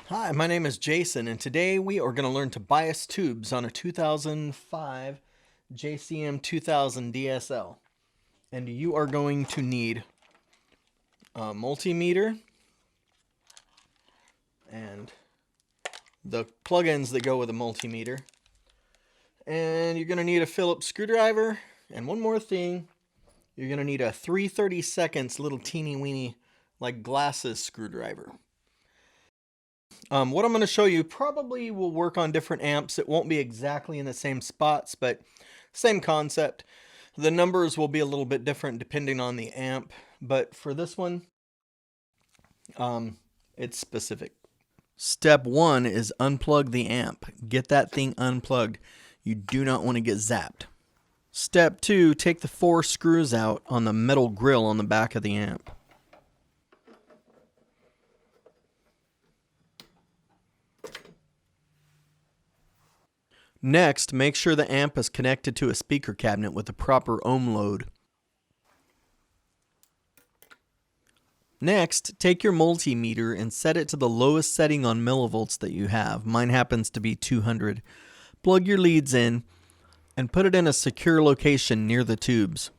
Hi, my name is Jason, and today we are going to learn to bias tubes on a 2005 JCM 2000 DSL. And you are going to need a multimeter and the plugins that go with a multimeter. And you're going to need a Phillips screwdriver. And one more thing, you're going to need a 3/32 little teeny weeny like glasses screwdriver. What I'm going to show you probably will work on different amps. It won't be exactly in the same spots, but same concept. The numbers will be a little bit different depending on the amp, but for this one, it's specific. Step 1 is unplug the amp. Get that thing unplugged. You do not want to get zapped. Step 2, take the 4 screws out on the metal grill on the back of the amp. Next, make sure the amp is connected to a speaker cabinet with the proper ohm load. Next, take your multimeter and set it to the lowest setting on millivolts that you have. Mine happens to be 200. Plug your leads in and put it in a secure location near the tubes.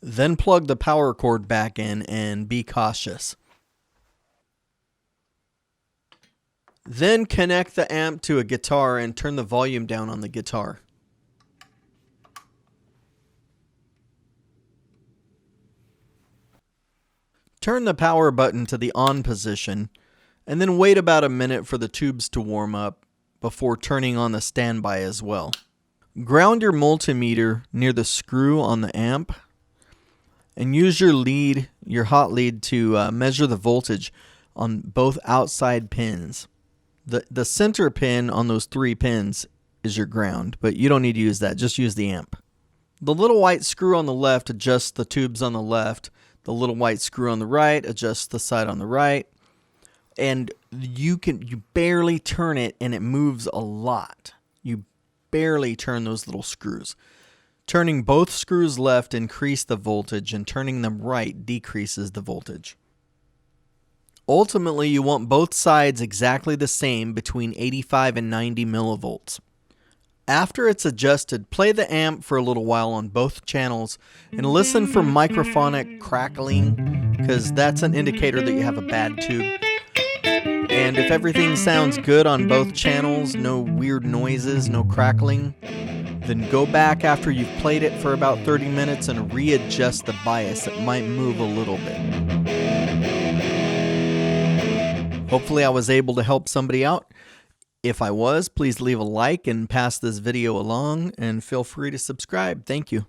Then plug the power cord back in and be cautious. Then connect the amp to a guitar and turn the volume down on the guitar. Turn the power button to the on position and then wait about a minute for the tubes to warm up before turning on the standby as well. Ground your multimeter near the screw on the amp and use your hot lead to measure the voltage on both outside pins. The center pin on those 3 pins is your ground, but you don't need to use that. Just use the amp. The little white screw on the left adjusts the tubes on the left. The little white screw on the right adjusts the side on the right. And you barely turn it and it moves a lot. You barely turn those little screws. Turning both screws left increases the voltage and turning them right decreases the voltage. Ultimately, you want both sides exactly the same between 85 and 90 millivolts. After it's adjusted, play the amp for a little while on both channels and listen for microphonic crackling, because that's an indicator that you have a bad tube. And if everything sounds good on both channels, no weird noises, no crackling, then go back after you've played it for about 30 minutes and readjust the bias. It might move a little bit. Hopefully I was able to help somebody out. If I was, please leave a like and pass this video along, and feel free to subscribe. Thank you.